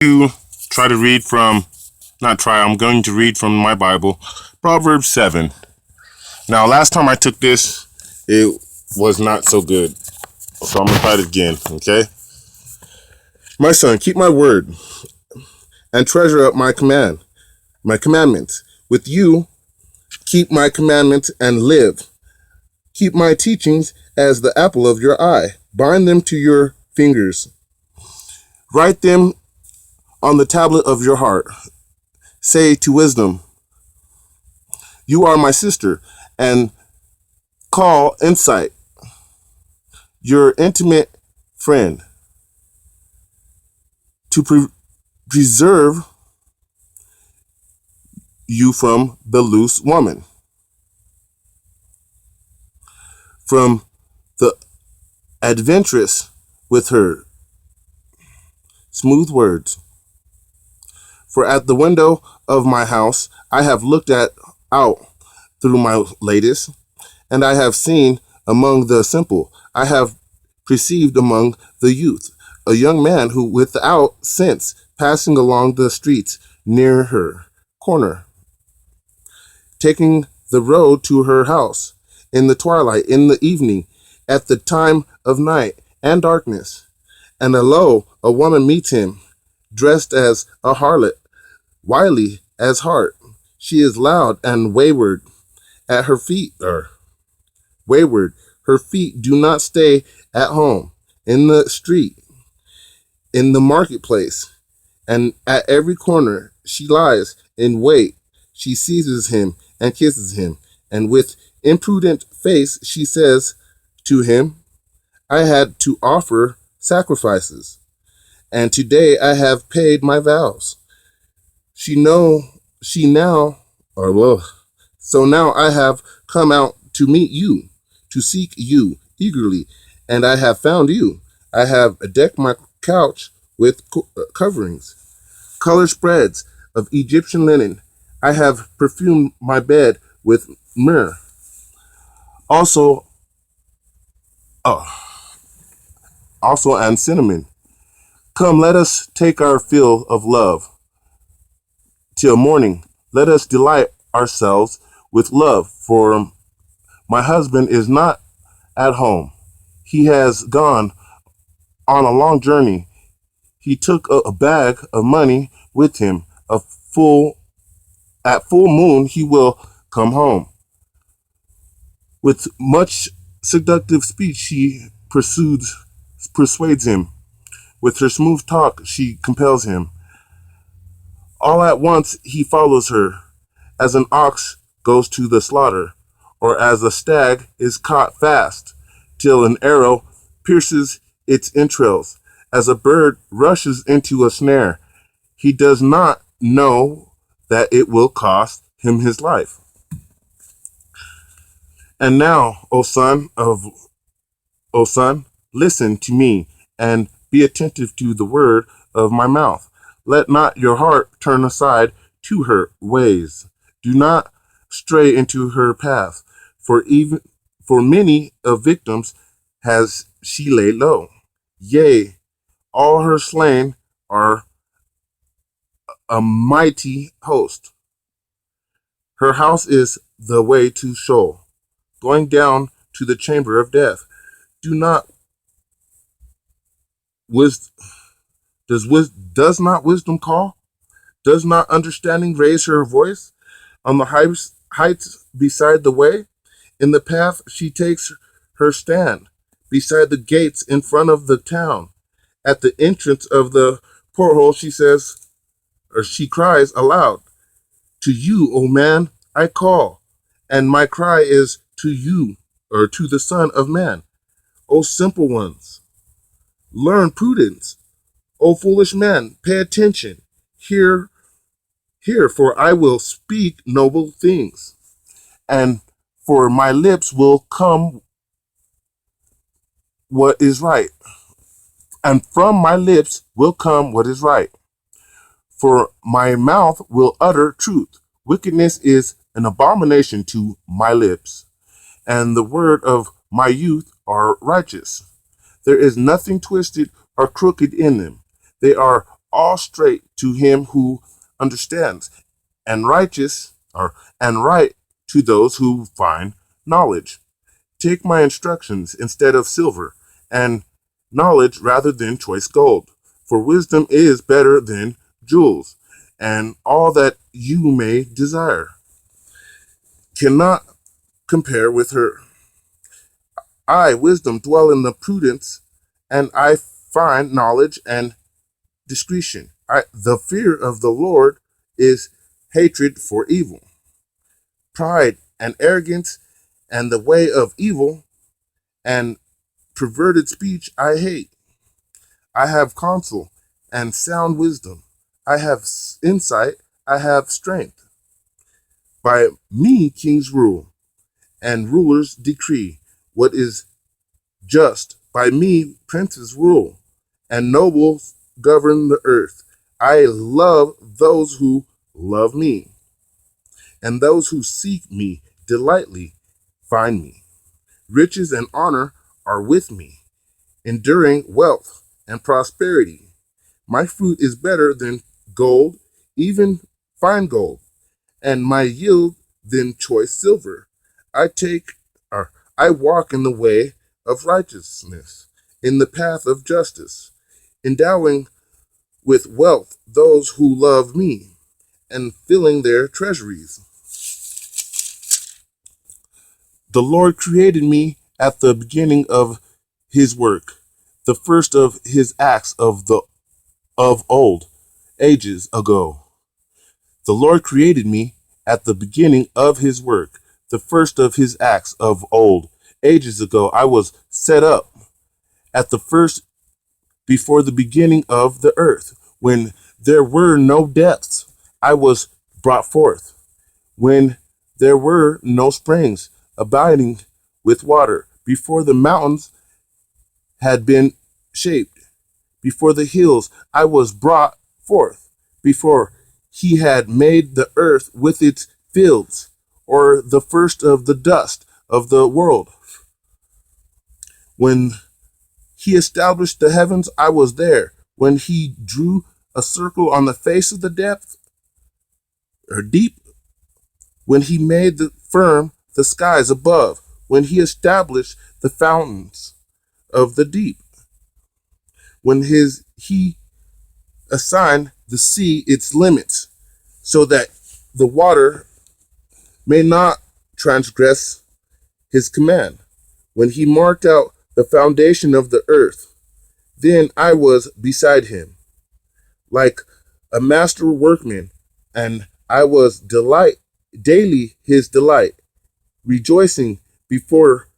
To try to read from, not try, I'm going to read from my Bible, Proverbs 7. Now, last time I took this, it was not so good. So I'm going to try it again, okay? My son, keep my word and treasure up my commandments. With you, keep my commandments and live. Keep my teachings as the apple of your eye. Bind them to your fingers. Write them on the tablet of your heart. Say to wisdom, you are my sister, and call insight your intimate friend to preserve you from the loose woman, from the adventuress with her smooth words. For at the window of my house I have looked out through my lattice, and I have seen among the simple, I have perceived among the youth, a young man who without sense passing along the streets near her corner, taking the road to her house in the twilight, in the evening, at the time of night and darkness. And lo, a woman meets him, dressed as a harlot, wily as heart. She is loud and wayward at her feet, or wayward. Her feet do not stay at home, in the street, in the marketplace, and at every corner she lies in wait. She seizes him and kisses him, and with imprudent face she says to him, I had to offer sacrifices, and today I have paid my vows. She now, or well, so now I have come out to meet you, to seek you eagerly, and I have found you. I have decked my couch with coverings, color spreads of Egyptian linen. I have perfumed my bed with myrrh. Also, uh, also and cinnamon. Come, let us take our fill of love till morning. Let us delight ourselves with love, for my husband is not at home. He has gone on a long journey. He took a bag of money with him. A full At full moon he will come home. With much seductive speech she persuades him. With her smooth talk she compels him. All at once he follows her, as an ox goes to the slaughter, or as a stag is caught fast, till an arrow pierces its entrails, as a bird rushes into a snare. He does not know that it will cost him his life. And now, O son, listen to me and be attentive to the word of my mouth. Let not your heart turn aside to her ways. Do not stray into her path, for many of victims has she laid low. Yea, all her slain are a mighty host. Her house is the way to Sheol, going down to the chamber of death. Do not wis- does not wisdom call? Does not understanding raise her voice on the heights beside the way? In the path she takes her stand, beside the gates in front of the town. At the entrance of the porthole she says, or she cries aloud, to you, O man, I call, and my cry is to you, or to the Son of Man. O simple ones, learn prudence. O foolish man, pay attention. Hear, for I will speak noble things, and for my lips will come what is right, and from my lips will come what is right. For my mouth will utter truth. Wickedness is an abomination to my lips, and the word of my youth are righteous. There is nothing twisted or crooked in them. They are all straight to him who understands, and and right to those who find knowledge. Take my instructions instead of silver, and knowledge rather than choice gold. For wisdom is better than jewels, and all that you may desire cannot compare with her. I, wisdom, dwell in the prudence, and I find knowledge and discretion. The fear of the Lord is hatred for evil. Pride and arrogance and the way of evil and perverted speech I hate. I have counsel and sound wisdom. I have insight. I have strength. By me kings rule, and rulers decree what is just. By me princes rule, and nobles govern the earth. I love those who love me, and those who seek me delightly find me. Riches and honor are with me, enduring wealth and prosperity. My fruit is better than gold, even fine gold, and my yield than choice silver. I take or I walk in the way of righteousness, in the path of justice, endowing with wealth those who love me, and filling their treasuries. The Lord created me at the beginning of his work, the first of his acts of old ages ago. The Lord created me at the beginning of his work, the first of his acts of old ages ago. I was set up at the first before the beginning of the earth, when there were no depths. I was brought forth, when there were no springs abounding with water, before the mountains had been shaped, before the hills I was brought forth, before he had made the earth with its fields, or the first of the dust of the world. When he established the heavens, I was there. When he drew a circle on the face of the depth or deep, when he made the skies above, when he established the fountains of the deep, when he assigned the sea its limits, so that the water may not transgress his command, when he marked out the foundation of the earth. Then I was beside him, like a master workman, and I was daily his delight, rejoicing before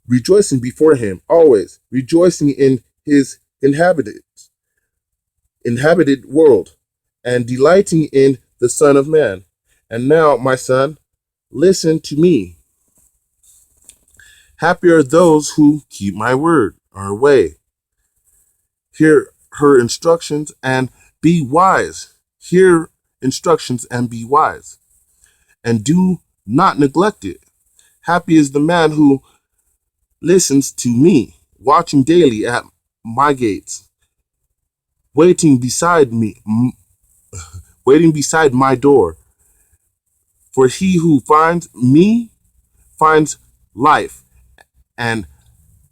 him, always rejoicing in his inhabited world, and delighting in the Son of Man. And now, my son, listen to me. Happy are those who keep my word, or way. Hear her instructions and be wise. Hear instructions and be wise, and do not neglect it. Happy is the man who listens to me, watching daily at my gates, waiting beside my door. For he who finds me finds life and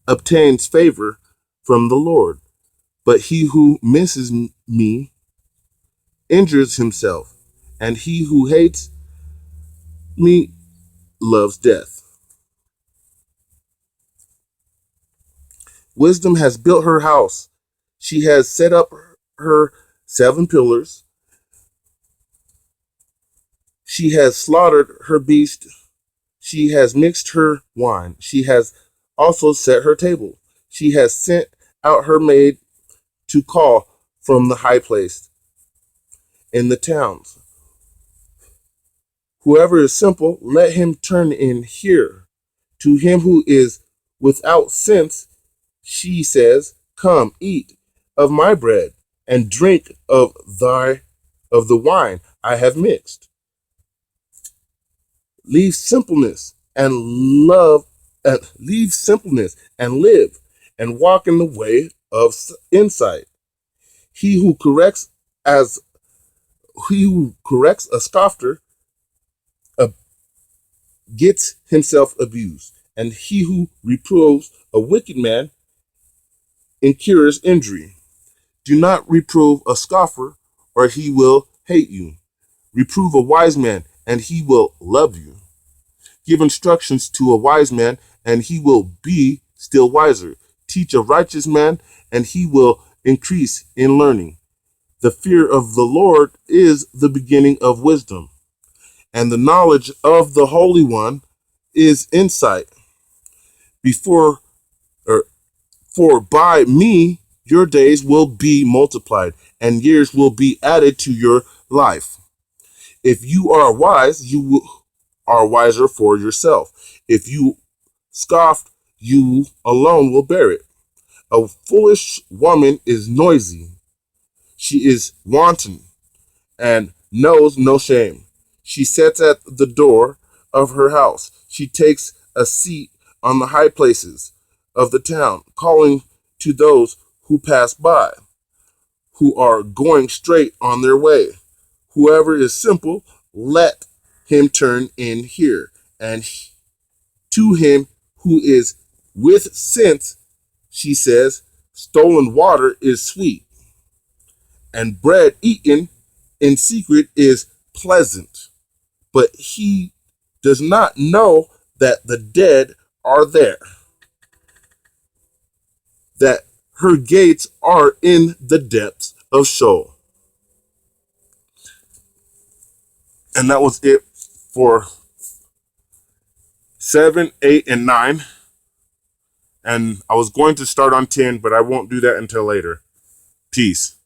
obtains favor from the Lord. But he who misses me injures himself, and he who hates me loves death. Wisdom has built her house. She has set up her 7 pillars. She has slaughtered her beast. She has mixed her wine. She has also set her table. She has sent out her maid to call from the high place in the towns. Whoever is simple, let him turn in here. To him who is without sense, she says, come, eat of my bread, and drink of the wine I have mixed. Leave simpleness and live, and walk in the way of insight. He who corrects as he who corrects a scoffer uh, gets himself abused, and he who reproves a wicked man incurs injury. Do not reprove a scoffer, or he will hate you. Reprove a wise man, and he will love you. Give instructions to a wise man, and he will be still wiser. Teach a righteous man, and he will increase in learning. The fear of the Lord is the beginning of wisdom, and the knowledge of the Holy One is insight. Before or For by me your days will be multiplied, and years will be added to your life. If you are wise, are wiser for yourself. If you scoff, you alone will bear it. A foolish woman is noisy. She is wanton and knows no shame. She sits at the door of her house. She takes a seat on the high places of the town, calling to those who pass by, who are going straight on their way. Whoever is simple, let him turn in here. And to him who is with sense, she says, stolen water is sweet, and bread eaten in secret is pleasant. But he does not know that the dead are there, that her gates are in the depths of Sheol. And that was it for 7, 8, and 9. And I was going to start on 10, but I won't do that until later. Peace.